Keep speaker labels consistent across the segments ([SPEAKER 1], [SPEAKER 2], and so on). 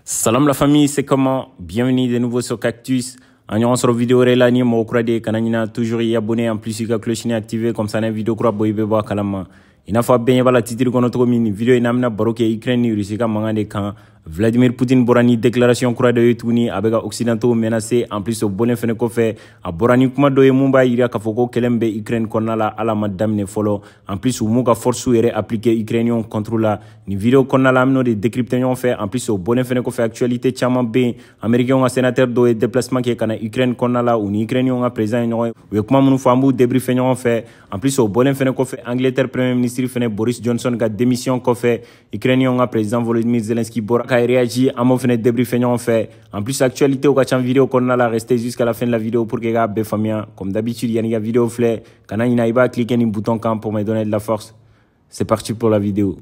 [SPEAKER 1] Salam la famille, c'est comment? Bienvenue de nouveau sur Cactus. En y sur vidéo relani mo krade kananina toujours y abonner en plus ka cloche ni activer comme ça na vidéo kura boy be ba kalama. Ina fa ben bala titre kono to mini vidéo inamna baroke Ukraine ni Russie ka mangande kan Vladimir Poutine borani déclaration kura de yetuni abega occidentaux menacé en plus au bolen fene ko fe a borani kuma do mumba ira ka foko kelembe Ukraine konnala ala madame ne folo en plus ou muka force ere appliquer ukrainien contre la ni vidéo konnala amno de décryptation fait en plus au bolen fene ko fe actualité chama be américain un sénateur do déplacement qui kana Ukraine konnala ou ni ukrainien a président no we kuma munu fambu débriefing on fait en plus au bolen fene ko fe Angleterre premier ministre fene Boris Johnson ga démission ko fe ukrainien a président Volodymyr Zelensky bora réagi à mon fenêtre débriefing on fait en plus actualité au kachan vidéo qu'on a la rester jusqu'à la fin de la vidéo pour que gars famille comme d'habitude il y a une vidéo flé quand il n'a pas cliquer un bouton camp pour me donner de la force. C'est parti pour la vidéo.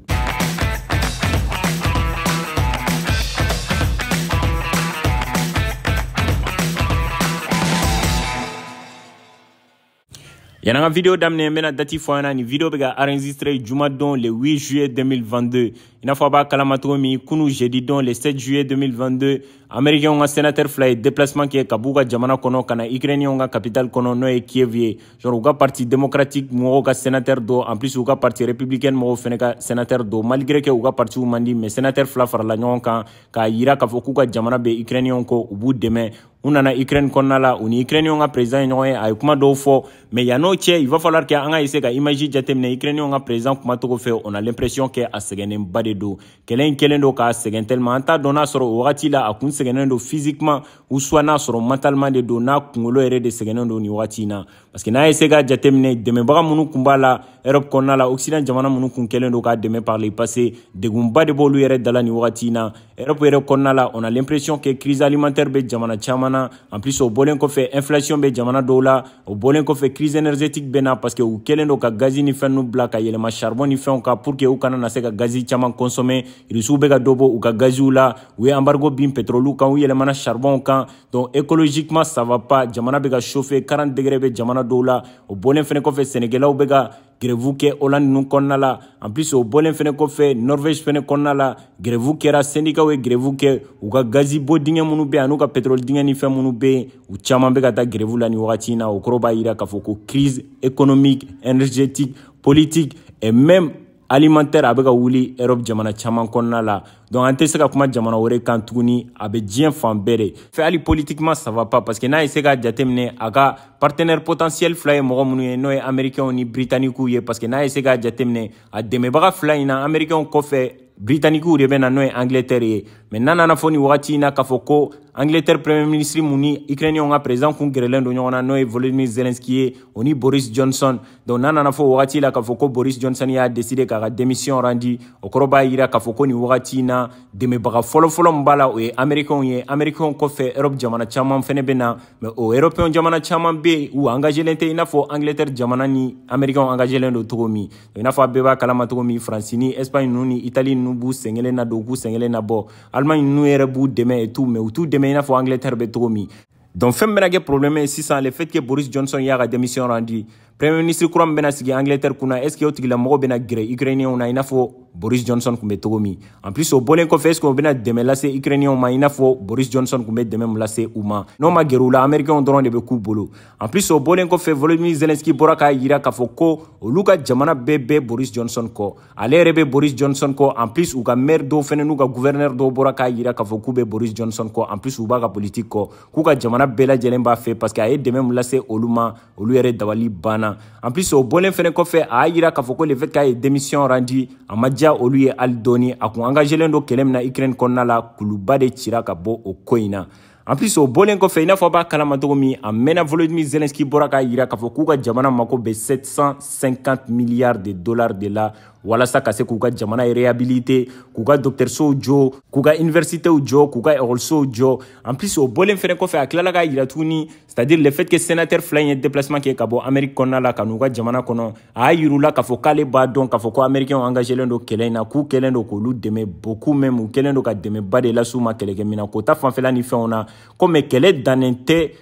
[SPEAKER 1] Il y a une vidéo d'amener maintenant dati fois une vidéo bega enregistré Jumadon le 8 juillet 2022. Il n'a pas kalamatromi kunu jeudi don le 7 juillet 2022. Américain un sénateur fly déplacement qui est Kabuga jamana kono kana Ukrainien un capitale kono no e Kiev. Genre uga parti démocratique mo uga sénateur do en plus uga parti républicain mo feneka sénateur do malgré que uga parti mandi mais sénateur fla farla nyonka ka yira ka fokuga jamana be Ukrainien ko ubu demain unana Ukraine konnala uni Ukrainien nga président nyoy ay kuma do fo mais ya no che il va falloir que anga essayer ka imagine jatemne Ukrainien nga président kuma to ko fe on a l'impression que a segenen bade do kelen do ka segen tellement anta dona soro wakati la akun segenen do physiquement ou soit na soro mentalement de do na kungolo ere de segenen do ni wakati na parce que na essayer ka jatemne deme baga munu kumbala Europe konnala Occident jamana munu kun kelen do ka deme par le passé de gumba de bolu ere dala ni wakati na Europe konnala on a l'impression que crise alimentaire be jamana chama en plus au bolen ko fait inflation be jamana dola au bolen ko fait crise énergétique bena parce que ou kelendo ka gazi ni fennu blaka yelema charbon ni fen ka pour que ou kana na se ka gazi chama consommer risu be ka dobo ou ka gazi la ou embargo bim pétrole kan ou yelema na charbon kan donc écologiquement ça va pas jamana be ka chauffer 40 degrés be jamana dola au bolen fene ko fait Sénégal ou be ka grève ke Hollande nous konnala en plus au bolen fene ko fe Norvège fene konnala grève ke ra syndicat we grève ke u ga gazi bo dinga munu be anu ka pétrole dinga ni fe munu be u chama be ka ta grève la ni wakati na o kroba ira ka foko crise économique énergétique politique et même alimentaire abega wuli Europe jamana chama konnala donc ante seka kuma jamana wore kan tuguni abe dien fan bere fait ali politiquement ça va pas parce que na seka jatemne aga partenaire potentiel fly mo munu no américain ni britannique ou parce que na seka jatemne a deme baga fly na américain ko fait britannique ou bena no Angleterre mais nana na foni wati na kafoko Angleterre premier ministre muni Ukrainien nga président kun grelen do nyona no Volodymyr Zelensky oni Boris Johnson donc nana na fo wati la kafoko Boris Johnson ya décidé ka démission rendi okoroba ira kafoko ni wati na deme baga folo mbala o américain ko fait Europe jamana chama fene bena mais o européen jamana chama be ou engagé l'inte ina fo Angleterre jamana ni américain engagé l'endo togomi ina fo beba kalama togomi France ni Espagne ni Italie nubu sengele na dogu sengele na bo Allemagne nu ere bu demain et tout mais tout demain il faut Angleterre be togomi donc femme benage problème si ça le fait que Boris Johnson y a démission rendu premier ministre kuram bena sigi Angleterre kuna est-ce que otigi la mo bena gré ukrainien on a ina fo Boris Johnson kumbe togomi en plus au bolen ko fait ko bena demelase ukrainien ma ina fo Boris Johnson kumbe demem lase uma no ma gerula américain on drone de be ku bolo en plus au bolen ko fait Volodymyr Zelensky boraka yira ka foko o luka jamana bebe Boris Johnson ko ale rebe Boris Johnson ko en plus ou ka maire do fene nu ka gouverneur do boraka yira ka foko be Boris Johnson ko en plus ou ba ka politique ko ku ka jamana bela jelemba fait parce que ay demem lase oluma olu yere dawali bana en plus au bolen fene ko fait a yira ka foko le fait ka démission rendu a madja olu ye aldoni a ku engagé lendo kelem na Ukraine konnala kuluba de tira ka bo o koina en plus au bolen ko fait ina fo ba kala matomi amena Volodymyr Zelensky boraka yira ka foko ka jamana mako be 750 milliards de dollars de la wala sa kase kuka jamana réhabilité kuka docteur so jo kuka université ou jo kuka école so jo en plus au bolen fene ko fait akla ga yira tuni c'est-à-dire le fait que sénateur fly déplacement qui kabo Amérique konnala kanuga jamana kono a yirula ka fokale ba donc ka foko américain engagé lendo kelena ku kelendo ko lu deme beaucoup même ou kelendo ka deme ba de la souma keleke mina ko ta fan fela ni fe ona comme kele danente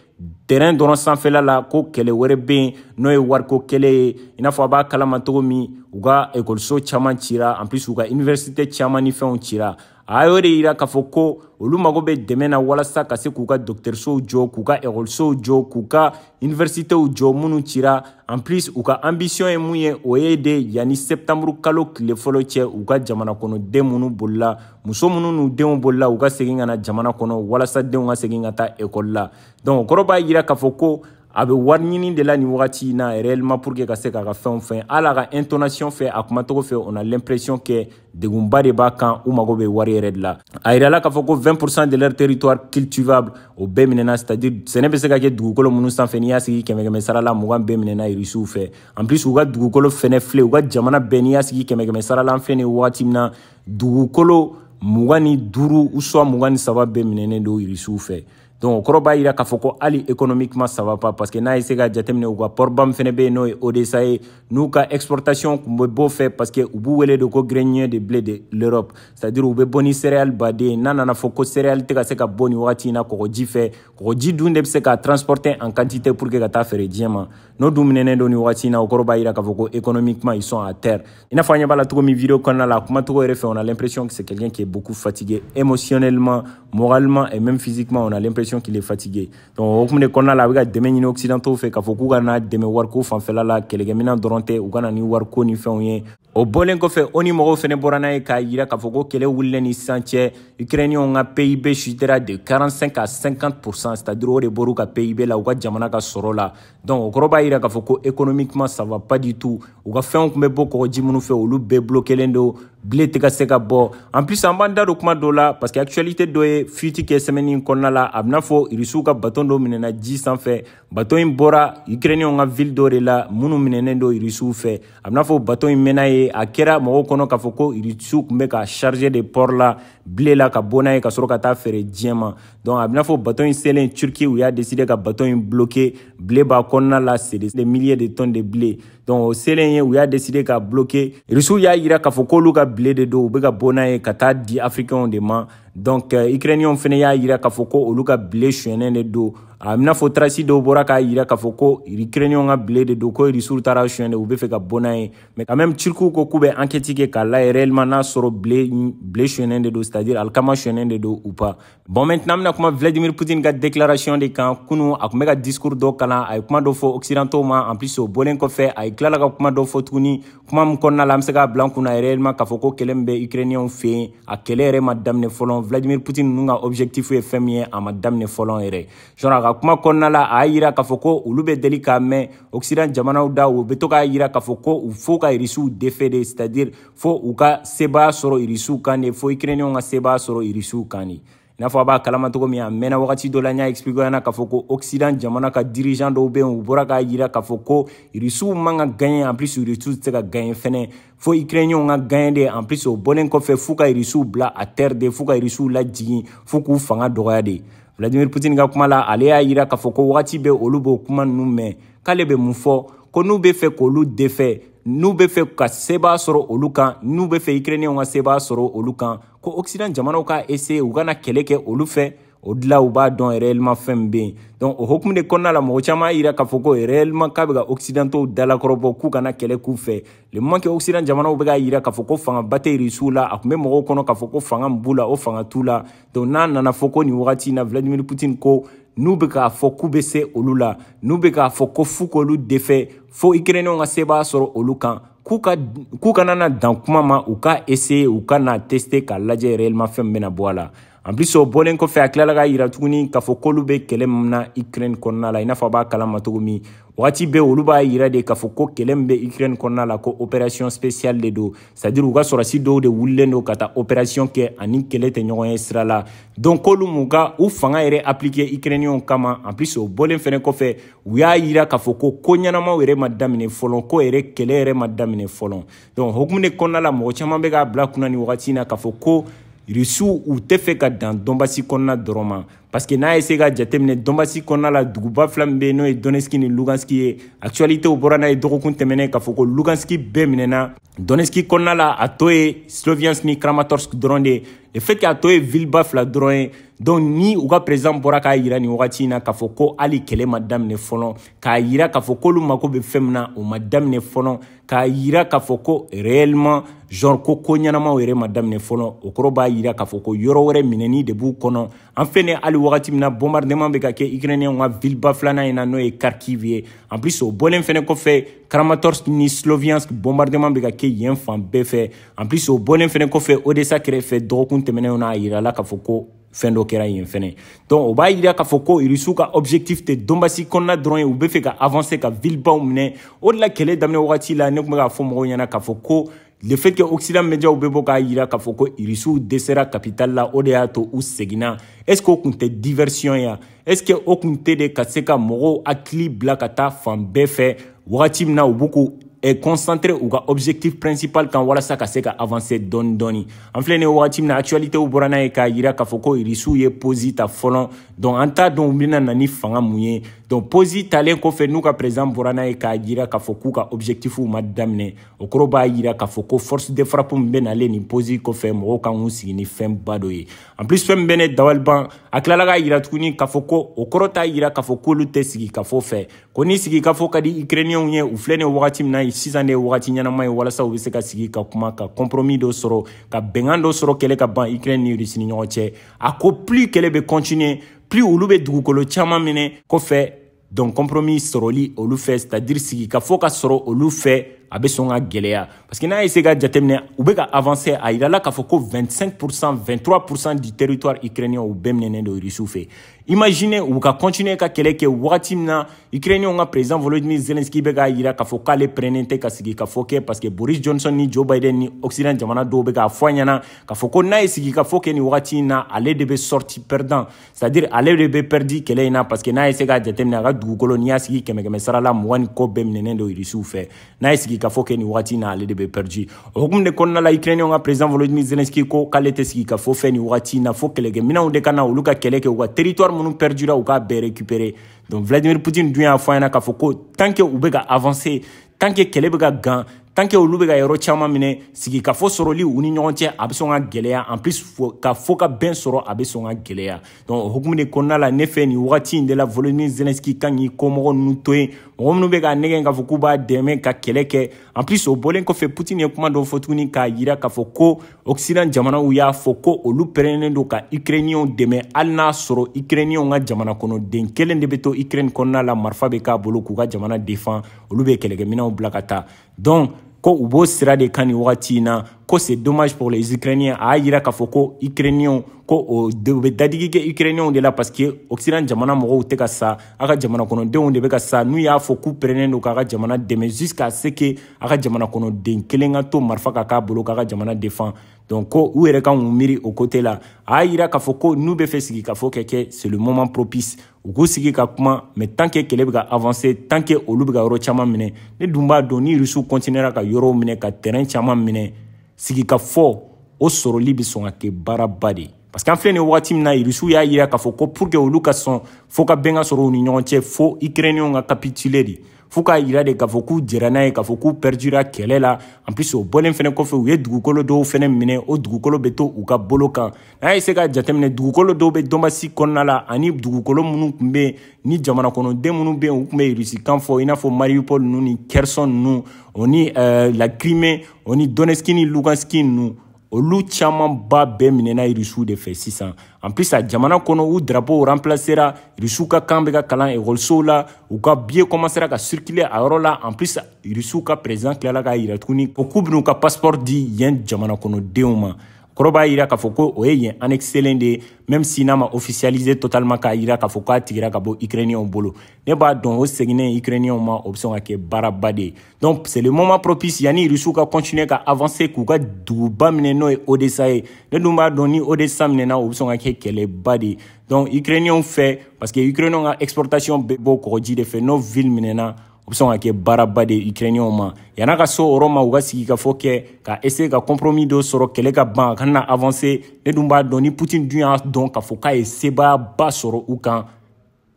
[SPEAKER 1] terrain dɔrɔn sanfɛla la ko kɛlɛ wɛrɛ bɛ yen n'o ye wariko kɛlɛ ye i n'a fɔ a b'a kalama cogo min u ka ekɔliso caman cira en plus u ka université caman ni fɛnw cira a y'o de yira k'a fɔ ko olu mago bɛ dɛmɛ na walasa ka se k'u ka dɔgɔtɔrɔsow jɔ k'u ka ekɔlisow jɔ k'u ka universitéw jɔ minnu cira en plus u ka ambition ye mun ye o ye de yanni septembre kalo tile fɔlɔ cɛ u ka jamana kɔnɔ den minnu bolila muso minnu n'u denw bolila u ka segin ka na jamana kɔnɔ walasa denw ka segin ka taa ekɔli la donc o kɔrɔ b'a yira k'a fɔ ko a bɛ wari ɲini de la nin wagati in na réellement pour que ka se k'a ka fɛnw fɛn hali a ka intonation fɛ a kumacogo fɛ on a l'impression que degunba de b'a kan u mago bɛ wari yɛrɛ de la a yirala k'a fɔ ko 20% de leur territoire cultivable o bɛɛ minɛna c'est-à-dire sɛnɛ bɛ se ka kɛ dugukolo minnu sanfɛ n'i y'a sigi kɛmɛ sara la 20 bɛɛ minɛna irisiw fɛ en plus u ka dugukolo fɛnɛ filɛ u ka jamana bɛɛ n'i y'a sigi kɛmɛ sara la an filɛ nin wagati min na dugukolo 25 ou soit 23 bɛɛ minɛnen don irisiw fɛ donc o kɔrɔ b'a yira k'a fɔ ko hali économiquement ça va pas parce que n'a ye se ka jateminɛ u ka port-bam fɛnɛ bɛ yen n'o ye ODESA ye n'u ka exportation kun bɛ bɔ fɛ parce que u b'u wele de ko grenier de blé de l'Europe c'est-à-dire u bɛ bɔ ni céréale baden n'a nana fɔ ko céréale tɛ ka se ka bɔ nin wagati in na kɔgɔji fɛ kɔgɔji dun de bɛ se ka transporter en quantité pour que ka taa feere diɲɛ ma n'o dun minɛnen don nin wagati in na o kɔrɔ b'a yira k'a fɔ ko économiquement ils sont à terre i n'a fɔ an ɲɛ b'a la cogo min vidéo kɔnɔna la a kumacogo yɛrɛ fɛ on a l'impression que c'est quelqu'un qui est beaucoup fatigué émotionnellement moralement et même physiquement on a l'impression qu'il est fatigué donc o hukumu de kɔnɔna la a bɛ ka dɛmɛ ɲini occidentaux fɛ k'a fɔ k'u ka na dɛmɛ wariko fanfɛla la kɛlɛkɛminɛn dɔrɔn tɛ u ka na ni wariko ni fɛnw ye o bɔlen kɔfɛ o ni mɔgɔw fɛnɛ bɔra n'a ye k'a yira k'a fɔ ko kɛlɛ wulilen ni sisan cɛ ukrainiens ka PIB chutera de 45 à 50% c'est-à-dire o de bɔr'u ka PIB la u ka jamana ka sɔrɔ la donc o kɔrɔ b'a yira k'a fɔ ko économiquement ça va pas du tout u ka fɛnw tun bɛ bɔ kɔgɔji minnu fɛ olu bɛɛ bloquelen don blé tɛ ka se ka bɔ en plus an b'an da don kuma dɔ la parce que actualité dɔ ye fuite kɛ semaine in kɔnɔna la a bɛna fɔ irisiw ka baton dɔ minɛna ji sanfɛ baton in bɔra ukrainiens ka ville dɔ de la minnu minɛnen don irisiw fɛ a bɛna fɔ baton in mɛnna ye a kɛra mɔgɔw kɔnɔ k'a fɔ ko irisiw tun bɛ ka charger de port la blé la ka bɔ n'a ye ka sɔrɔ ka taa feere diɲɛ ma donc a bɛna fɔ baton in selen Turquie u y'a décidé ka baton in bloquer blé b'a kɔnɔna la c'est des milliers de tonnes de blé donc o selen ye u y'a décidé ka bloquer irisiw y'a yira k'a fɔ k'olu ka blé de don u bɛ ka bɔ n'a ye ka taa di africains de ma donc ukrainiens fɛnɛ y'a yira k'a fɔ ko olu ka blé suyɛnnen de don a bɛna fɔ traci dɔw bɔra k'a yira k'a fɔ ko ukrainiens ka blé de don ko irisiw taara suyɛn de u bɛ fɛ ka bɔ n'a ye mais quand même turkiw ko k'u bɛ enquête kɛ k'a lajɛ réellement n'a sɔrɔ blé suyɛnnen de don c'est-à-dire alikama suyɛnnen de don ou pas bon maintenant an bɛna kuma Vladimir Poutine ka déclaration de kan kunu a tun bɛ ka discours dɔ kalan a ye kuma dɔ fɔ occidentaux ma en plus o bɔlen kɔfɛ a ye tilala ka kuma dɔ fɔ tuguni kuma min kɔnɔna la an bɛ se k'a bila an kunna réellement k'a fɔ ko kɛlɛ min bɛ ukrainiens fɛ yen a kɛlɛ yɛrɛ ma daminɛ fɔlɔ Vladimir Poutine ninnu ka objectif ye fɛn min ye a ma daminɛ fɔlɔ yɛrɛ genre a ka kuma kɔnɔna la a y'a yira k'a fɔ ko olu bɛ deli k'a mɛn occident jamanaw da u bɛ to k'a yira k'a fɔ ko u fo ka irisiw défaider c'est-à-dire fo u ka sebaya sɔrɔ irisiw kan de fo ukrainiens ka sebaya sɔrɔ irisiw kan de i n'a fɔ a b'a kalama cogo min a mɛnna wagati dɔ la n y'a expliqué ɲɛna k'a fɔ ko occident jamana ka dirigeant dɔw bɛ yen u bɔra k'a yira k'a fɔ ko irisiw man ka gagner en plus irisiw tɛ se ka gagner fɛnɛ fo ukrainiens ka gagner de en plus o bɔlen kɔfɛ f'u ka irisiw bila à terre de f'u ka irisiw lajigin f'u k'u fanga dɔgɔya de Vladimir Poutine ka kuma la ale y'a yira k'a fɔ ko wagati bɛ olu b'o kuma ninnu mɛn k'ale bɛ mun fɔ ko n'u bɛ fɛ k'olu défait n'u bɛ fɛ ka sebaya sɔrɔ olu kan n'u bɛ fɛ ukrainiens ka sebaya sɔrɔ olu kan ko occident jamanaw ka essayer u kana kɛlɛ kɛ olu fɛ o de la u b'a dɔn réellement fɛn min bɛ yen donc o hukumu de kɔnɔna la mɔgɔ caman y'a yira k'a fɔ ko réellement k'a bɛ ka occidentaux dalakɔrɔbɔ k'u kana kɛlɛ k'u fɛ le moment que occident jamanaw bɛ k'a yira k'a fɔ ko fangaba tɛ irisiw la a tun bɛ mɔgɔw kɔnɔ k'a fɔ ko fanga min b'u la o fanga t'u la donc n'a nana fɔ ko nin wagati in na Vladimir Poutine ko n'u bɛ k'a fɔ k'u bɛ se olu la n'u bɛ k'a fɔ ko f'u k'olu défait fo ukrainiens ka sebaya sɔrɔ olu kan k'u kana na dan kuma ma u ka essayer u ka na tester k'a lajɛ réellement fɛn min bɛna bɔ a la en plus o bɔlen kɔfɛ a tilala k'a yira tuguni k'a fɔ k'olu bɛ kɛlɛ min na Ukraine kɔnɔna la i n'a fɔ a b'a kalama cogo min wagati bɛɛ olu b'a yira de k'a fɔ ko kɛlɛ min bɛ Ukraine kɔnɔna la ko opération spéciale de don c'est-à-dire u ka sɔrɔsi dɔw de wulilen don ka taa opération kɛ ani kɛlɛ tɛ ɲɔgɔn ye sira la donc k'olu m'u ka u fanga yɛrɛ appliquer Ukrainiens kama en plus o bɔlen fɛnɛ kɔfɛ u y'a yira k'a fɔ ko ɲɛnamaw yɛrɛ ma daminɛ fɔlɔ ko yɛrɛ kɛlɛ yɛrɛ ma daminɛ fɔlɔ donc hukumu de kɔnɔna la mɔgɔ caman bɛ k'a bila kunna ni wagati in na k'a fɔ ko irisiw u tɛ fɛ ka dan Donbasi kɔnɔna dɔrɔn ma parce que n'a essayé ka jateminɛ Donbassi kɔnɔna la duguba fila min bɛ n'o ye Donetsk ni Lugansk ye actualité o bɔra n'a ye dɔgɔkun tɛmɛnen k'a fɔ ko Lugansk bɛɛ minɛna Donetsk kɔnɔna la a tɔ ye Sloviansk ni Kramatorsk dɔrɔn de ye le fait que a tɔ ye villeba fila dɔrɔn ye donc ni u ka président bɔra k'a yira nin wagati in na k'a fɔ ko hali kɛlɛ ma daminɛ fɔlɔ k'a yira k'a fɔ k'olu mako bɛ fɛn min na o ma daminɛ fɔlɔ k'a yira k'a fɔ ko réellement genre ko ɲɛnamaw yɛrɛ ma daminɛ fɔlɔ o kɔrɔ b'a yira k'a fɔ ko yɔrɔ wɛrɛ minɛni de b'u kɔnɔ en fait ne hali wagati min na bombardement bɛ ka kɛ Ukrainiens ka villeba filanan in na n'o ye Kharkiv ye en plus o bɔlen fɛnɛ kɔfɛ Kramatorsk ni Sloviansk bombardement bɛ ka kɛ yen fan bɛɛ fɛ en plus o bɔlen fɛnɛ kɔfɛ Odessa kɛrɛfɛ dɔgɔkun tɛmɛnenw na a yirala k'a fɔ ko fɛn dɔ kɛra yen fɛnɛ donc o b'a yira k'a fɔ ko Russiw ka objectif tɛ Donbassi kɔnɔna dɔrɔn ye u bɛ fɛ ka avancer ka villebaw minɛ o de la kɛlɛ daminɛ wagati la ne tun bɛ k'a fɔ mɔgɔw ɲɛna k'a fɔ ko le fait que Occident médiaw bɛ bɔ k'a yira k'a fɔ ko Russiw dɛsɛra capitale la o de y'a to u seginna est ce que o tun tɛ diversion ya est ce que o tun tɛ de ka se ka mɔgɔw hakili bila ka taa fan bɛɛ fɛ wagati min na u b'u k'u concentré u ka objectif principal kan walasa ka se ka avancer dɔɔni dɔɔni an filɛ nin ye wagati min na actualité bɔra n'a ye k'a yira k'a fɔ ko Russiw ye posi ta fɔlɔ donc an t'a dɔn u bɛna na ni fanga mun ye donc posi talen kɔfɛ n'u ka président bɔra n'a ye k'a yira k'a fɔ k'u ka objectifw ma daminɛ o kɔrɔ b'a yira k'a fɔ ko force de frappe min bɛ nalen nin posi kɔfɛ mɔgɔw kan k'u sigi ni fɛn ba dɔ ye en plus fɛn min bɛ ne dabaliban a tilala k'a yira tuguni k'a fɔ ko o kɔrɔ t'a yira k'a fɔ k'olu tɛ sigi kafo fɛ ko ni sigi kafo ka di Ukrainiens ye u filɛ nin ye wagati min na sisan de ye wagati ɲɛnama ye walasa u bɛ se ka sigi ka kuma ka compromis dɔ sɔrɔ ka bɛnkan dɔ sɔrɔ kɛlɛ ka ban Ukraine ni Russie ni ɲɔgɔn cɛ a ko plus kɛlɛ bɛ continuer plus olu bɛ dugukolo caman minɛ kɔfɛ donc compromis sɔrɔli olu fɛ c'est à dire sigi ka fɔ ka sɔrɔ olu fɛ a bɛ sɔn ka gɛlɛya parce que n'a essayé ka jateminɛ u bɛ ka avancer a yirala k'a fɔ ko 25% 23% du territoire ukrainien u bɛɛ minɛnen don Russiw fɛ imaginez u ka continuer ka kɛlɛ kɛ wagati min na Ukrainiens ka président Volodymyr Zelensky bɛ k'a yira k'a fɔ k'ale pɛrɛnnen tɛ ka sigi ka fɔ kɛ parce que Boris Johnson ni Joe Biden ni Occident jamana dɔw bɛ k'a fɔ a ɲɛna k'a fɔ ko n'a ye sigi ka fɔ kɛ nin wagati in na ale de bɛ sorti perdant c'est à dire ale de bɛ perdu kɛlɛ in na parce que n'a essayé ka jateminɛ a ka dugukolo n'i y'a sigi kɛmɛ sara la 20 ni kɔ bɛɛ minɛnen don Russiw fɛ n'a ye sigi ka fɔ kɛ nin wagati in na ale de bɛ perdu o hukumu de kɔnɔna la Ukrainiens ka président Volodymyr Zelensky ko k'ale tɛ sigi ka fɔ fɛ nin wagati in na fo kɛlɛkɛminɛnw de ka na olu ka kɛlɛ kɛ u ka territoire minnu perdura u k'a bɛɛ récupérer donc Vladimir Poutine dun y'a fɔ a ɲɛna k'a fɔ ko tant que u bɛ ka avancer tant que kɛlɛ bɛ ka gan tant que olu bɛ ka yɔrɔ caman minɛ sigi ka fɔ sɔrɔli u ni ɲɔgɔn cɛ a bɛ sɔn ka gɛlɛya en plus ka fɔ ka bɛn sɔrɔ a bɛ sɔn ka gɛlɛya donc o hukumu de kɔnɔna la ne fɛ nin wagati in de la Volodymyr Zelensky kan k'i kɔmɔgɔ ninnu to yen mɔgɔ minnu bɛ ka nɛgɛn k'a fɔ k'u b'a dɛmɛ ka kɛlɛ kɛ en plus o bɔlen kɔfɛ Poutine ye kuma dɔ fɔ tuguni k'a yira k'a fɔ ko Occident jamanaw y'a fɔ ko olu pɛrɛnnen don ka Ukrainiens dɛmɛ hali n'a sɔrɔ Ukrainiens ka jamana kɔnɔden kelen de bɛ to Ukraine kɔnɔna la marifa bɛ k'a bolo k'u ka jamana défend olu bɛ kɛlɛkɛminɛnw bila ka taa donc ko u b'o sira de kan nin wagati in na ko c'est dommage pour les Ukrainiens a y'a yira k'a fɔ ko Ukrainiens ko u bɛ dadigi kɛ Ukrainiens de la parce que Occident jamana mɔgɔw tɛ ka sa a ka jamana kɔnɔdenw de bɛ ka sa n'u y'a fɔ k'u pɛrɛnnen don k'a ka jamana dɛmɛ jusqu'à ce que a ka jamana kɔnɔden kelen ka to marifa ka k'a bolo k'a ka jamana défend donc ko u yɛrɛ kan k'u miiri o côté la a y'a yira k'a fɔ ko n'u bɛ fɛ sigi ka fɔ kɛ c'est le moment propice u k'u sigi ka kuma mais tant que kɛlɛ bɛ ka avancer tant que olu bɛ ka yɔrɔ caman minɛ ne dun b'a dɔn ni Russiw continuera ka yɔrɔw minɛ ka terrain caman minɛ sigi ka fɔ o sɔrɔli bɛ sɔn ka kɛ baaraba de parce que an filɛ nin wagati min na Russiw y'a yira k'a fɔ ko pour que olu ka sɔn fo ka bɛn ka sɔrɔ u ni ɲɔgɔn cɛ fo Ukrainiens ka capituler de fo k'a yira de k'a fɔ k'u jɛra n'a ye k'a fɔ k'u perdura kɛlɛ la en plus o bɔlen fɛnɛ kɔfɛ u ye dugukolo dɔw fɛnɛ minɛ o dugukolo bɛ to u ka bolo kan n'a ye se ka jateminɛ dugukolo dɔw bɛ Donbassi kɔnɔna la ani dugukolo minnu tun bɛ ni jamana kɔnɔden minnu bɛ yen u tun bɛ Rusikan fɔ i n'a fɔ Mariupol ninnu ni Kherson ninnu o ni la Crimée o ni Donetsk ni Lugansk ninnu olu camanba bɛɛ minɛna Rusiw de fɛ sisan en plus a jamana kɔnɔ u drapeau remplacera Rusiw ka kan bɛ ka kalan ekɔlisow la u ka billet commencera ka circuler a yɔrɔ la en plus Rusiw ka président tilala k'a yira tuguni ko k'u bɛn'u ka passeport di yen jamana kɔnɔdenw ma kɔrɔ b'a yira k'a fɔ ko o ye yen annexelen de ye même si n'a ma officialiser totalement k'a yira k'a fɔ k'a tigɛra ka bɔ Ukrainiens bolo ne b'a dɔn o seginnen Ukrainiens ma o bɛ sɔn ka kɛ baaraba de ye donc c'est le moment propice yanni Rusiw ka continuer ka avancer k'u ka duguba minɛ n'o ye Odessa ye ne dun b'a dɔn ni Odessa minɛna o bɛ sɔn ka kɛ kɛlɛba de ye donc Ukrainiens fɛ parce que Ukrainiens ka exportation bɛ bɔ kɔgɔji de fɛ n'o ville minɛna o bɛ sɔn ka kɛ baaraba de Ukrainiens ma yan'a ka so o yɔrɔ ma u ka sigi ka fɔ kɛ ka essayer ka compromis dɔ sɔrɔ kɛlɛ ka ban a kana avancer ne dun b'a dɔn ni Poutine dun y'a dɔn k'a fɔ k'a ye sebaayaba sɔrɔ u kan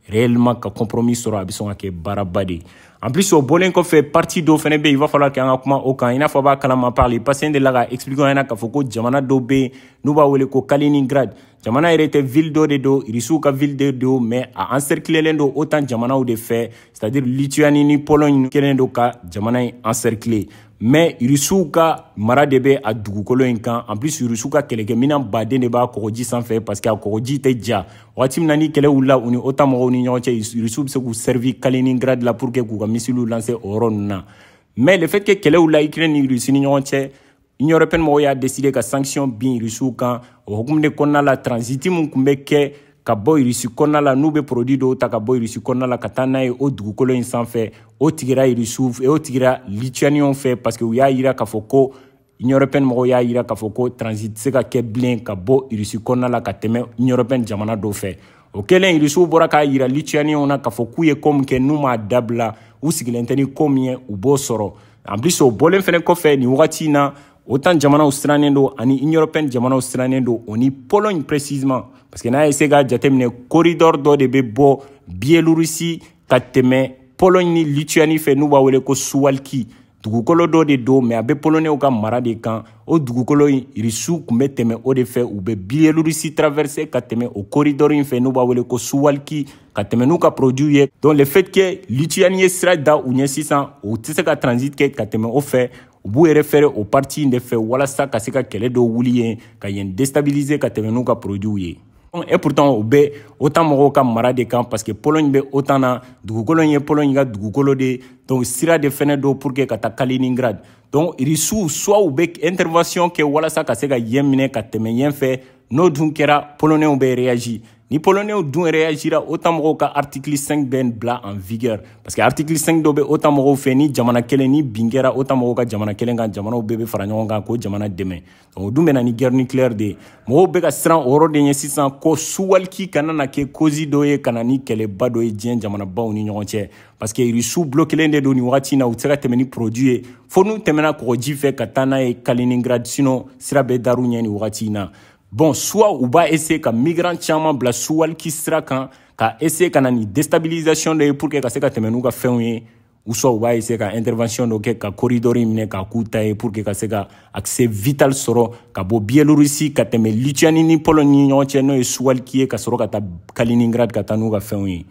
[SPEAKER 1] réellement ka compromis sɔrɔ a bɛ sɔn ka kɛ baaraba de en plus o bɔlen kɔfɛ parti dɔw fɛnɛ bɛ yen il va falloir k'an ka kuma o kan i n'a fɔ a b'a kalama par le passé de la ka expliquer an ɲɛna k'a fɔ ko jamana dɔw bɛ yen n'u b'a wele ko Kaliningrad jamana yɛrɛ tɛ ville dɔ de don Rusiw ka ville de don mais a encerclelen don autant jamanaw de fɛ c'est-à-dire Lituanie ni Pologne kɛlen don ka jamana in encercler mais Rusiw ka mara de bɛ a dugukolo in kan en plus Rusiw ka kɛlɛkɛminɛn baden de b'a kɔgɔji sanfɛ parce que a kɔgɔji tɛ ja waati min na ni kɛlɛ wulila u ni OTAN mɔgɔw ni ɲɔgɔn cɛ Rusiw bɛ se k'u servir Kaliningrad la pour que k'u ka missile lancer o yɔrɔ ninnu na mais le fait que kɛlɛ wulila Ukraine ni Russie ni ɲɔgɔn cɛ Union européenne mɔgɔw y'a décidé ka sanction bin Rusiw kan o hukumu de kɔnɔna la transit mun tun bɛ kɛ ka bɔ Russie kɔnɔna la n'u bɛ produit dɔw ta ka bɔ Russie kɔnɔna la ka taa n'a ye o dugukolo in sanfɛ o tigira Rusiw o tigira Lituaniens fɛ parce que u y'a yira k'a fɔ ko Union européenne mɔgɔw y'a yira k'a fɔ ko transit tɛ se ka kɛ bilen ka bɔ Russie kɔnɔna la ka tɛmɛ Union européenne jamana dɔw fɛ o kɛlen Rusiw bɔra k'a yira Lituaniens na k'a fɔ k'u ye ko min kɛ n'u m'a dabila u sigilen tɛ ni ko min ye u b'o sɔrɔ en plus o bɔlen fɛnɛ kɔfɛ nin wagati in na autant jamanaw sirannen don ani Union européenne jamanaw sirannen don o ni Pologne précisément parce que n'a essayé ka jateminɛ corridor dɔ de bɛ bɔ Biélorussie ka tɛmɛ Pologne ni Lituanie fɛ n'u b'a wele ko Suwalki dugukolo dɔ de don mais a bɛ Polonais ka mara de kan o dugukolo in Rusiw tun bɛ tɛmɛ o de fɛ u bɛ Biélorussie traverser ka tɛmɛ o corridor in fɛ n'u b'a wele ko Suwalki ka tɛmɛ n'u ka produit ye donc le fait que Lituanie ye sira da u ɲɛ sisan u tɛ se ka transit kɛ ka tɛmɛ o fɛ u b'u référer au parti in de fɛ walasa ka se ka kɛlɛ dɔw wuli yen ka yen déstabiliser ka tɛmɛ n'u ka produit ye et pourtant u bɛ OTAN mɔgɔw ka mara de kan parce que Pologne bɛ OTAN na dugukolo in ye Pologne ka dugukolo de donc sira de fɛnɛ don pour que ka taa Kaliningrad donc Rusiw soit u bɛ intervention kɛ walasa ka se ka yen minɛ ka tɛmɛ yen fɛ n'o dun kɛra Polonais bɛ réagir ni Polonais dun réagira OTAN mɔgɔw ka article 5 bɛ bila en vigueur parce que article 5 dɔ bɛ OTAN mɔgɔw fɛ ni jamana kelen ni bin kɛra OTAN mɔgɔw ka jamana kelen kan jamanaw bɛɛ bɛ fara ɲɔgɔn kan k'o jamana dɛmɛ donc o dun bɛ na ni guerre nucléaire de ye mɔgɔw bɛ ka siran o yɔrɔ de ɲɛ sisan ko Suwalki kana na kɛ cause dɔ ye ka na ni kɛlɛba dɔ ye diɲɛ jamanabaw ni ɲɔgɔn cɛ parce que Rusiw bloquelen de don nin wagati in na u tɛ se ka tɛmɛ ni produit ye fo n'u tɛmɛna kɔgɔji fɛ ka taa n'a ye Kaliningrad sinon sira bɛ dar'u ɲɛ nin wagati in na bon soit u b'a essayer ka migrant caman bila Suwalki sira kan ka essayer ka na ni déstabilisation dɔ ye pour que ka se ka tɛmɛ n'u ka fɛnw ye ou soit u b'a essayer ka intervention dɔ kɛ ka corridor in minɛ k'a k'u ta ye pour que ka se ka accès vital sɔrɔ ka bɔ Biélorussie ka tɛmɛ Lituanie ni Pologne ni ɲɔgɔn cɛ n'o ye Suwalki ye ka sɔrɔ ka taa Kaliningrad ka taa n'u ka fɛnw ye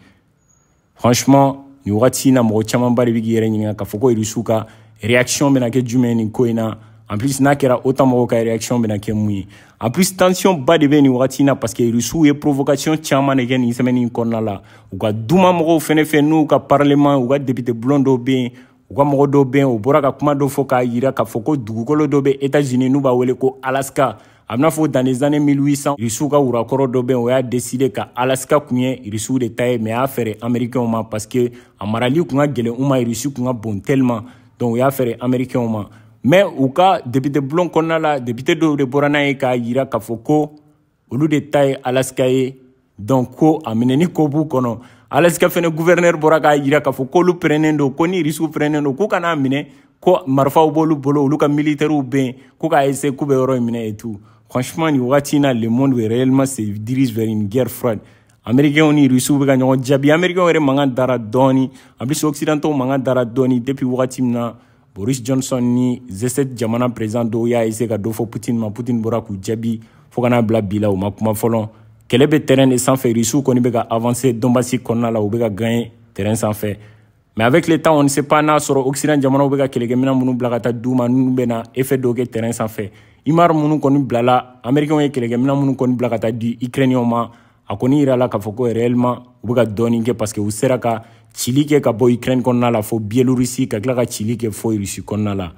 [SPEAKER 1] franchement nin wagati in na mɔgɔ camanba de bɛ k'i yɛrɛ ɲininka k'a fɔ ko Rusiw ka réaction bɛna kɛ jumɛn ye nin ko in na en plus n'a kɛra OTAN mɔgɔw ka réaction bɛna kɛ mun ye en plus tension ba de bɛ nin wagati in na parce que Rusiw ye provocation caman de kɛ nin semaine in kɔnɔna la u ka duma mɔgɔw fɛnɛ fɛ n'u ka parlement u ka député bulon dɔw bɛ yen u ka mɔgɔ dɔw bɛ yen u bɔra ka kuma dɔ fɔ k'a yira k'a fɔ ko dugukolo dɔ bɛ États-Unis n'u b'a wele ko Alaska a bɛna fɔ dans les années 1800 Rusiw ka wurakɔrɔ dɔ bɛ yen o y'a décidé ka Alaska kun ye Rusiw de ta ye mais a y'a fɛrɛ Américains ma parce que a marali kun ka gɛlɛn u ma Rusiw kun ka bon tellement donc u y'a fɛrɛ Américains ma mais u ka député bulon kɔnɔna la député dɔw de bɔra n'a ye k'a yira k'a fɔ ko olu de ta ye Alaska ye donc ko a minɛni ko b'u kɔnɔ Alaska fɛnɛ gouverneur bɔra k'a yira k'a fɔ k'olu pɛrɛnnen don ko ni Rusiw pɛrɛnnen don k'u kana minɛ ko marifaw b'olu bolo olu ka militaires bɛ yen ko k'a essayer k'u bɛ yɔrɔ in minɛ et tout franchement nin wagati in na le monde réellement se dirige vers une guerre froide Américains ni Rusiw bɛ ka ɲɔgɔn jaabi Américains yɛrɛ mankan dara dɔɔni en plus occidentaux mankan dara dɔɔni depuis wagati min na Boris Johnson ni G7 jamana président dɔw y'a essayé ka dɔ fɔ Poutine ma Poutine bɔra k'u jaabi fo ka n'a bila bi la u ma kuma fɔlɔ kɛlɛ bɛ terrain de sanfɛ Rusiw kɔni bɛ ka avancer Donbassi kɔnɔna la u bɛ ka gagner terrain sanfɛ mais avec le temps on ne sait pas n'a sɔrɔ Occident jamanaw bɛ ka kɛlɛkɛminɛn minnu bila ka taa d'u ma n'u bɛ na effet dɔw kɛ terrain sanfɛ Imar minnu kɔni bilala Américains ye kɛlɛkɛminɛn minnu kɔni bila ka taa di Ukrainiens ma a kɔni yirala k'a fɔ ko réellement u bɛ ka dɔɔnin kɛ parce que u sera ka cili kɛ ka bɔ Ukraine kɔnɔna la fo Biélorussie ka tila ka cili kɛ fo Russie kɔnɔna la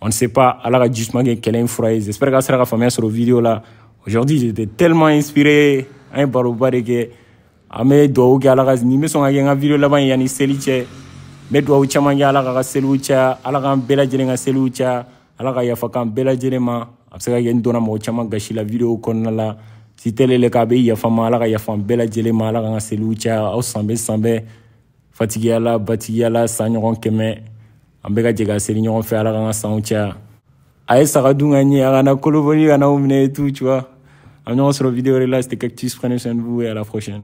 [SPEAKER 1] on ne sait pas ala ka justement kɛ kɛlɛ in fura ye j'espère que a sera ka faamuya sɔrɔ vidéo la aujourd'hui j'étais tellement inspiré an ye baroba de kɛ an bɛ dugawu kɛ ala ka nin bɛ sɔn ka kɛ n ka vidéo laban ye yanni seli cɛ n bɛ dugawu caman kɛ ala ka seliw caya ala k'an bɛɛ lajɛlen ka seliw caya ala ka yafa k'an bɛɛ lajɛlen ma a bɛ se ka kɛ n donna mɔgɔ caman gasi la vidéo kɔnɔna la si tɛlɛ le k'a bɛ yafa ma ala ka yafa an bɛɛ lajɛlen ma ala k'an ka seliw caya aw san bɛɛ fatigué la batigué la san ɲɔgɔn kɛmɛ an bɛ ka jɛ ka seli ɲɔgɔn fɛ ala kan ka sanw caya a ye saga dun ka ɲɛ a kana kolobɔli kana o minɛ et tout tu vois. On se retrouve vidéo là, c'était Cactus, prenez soin de vous et à la prochaine.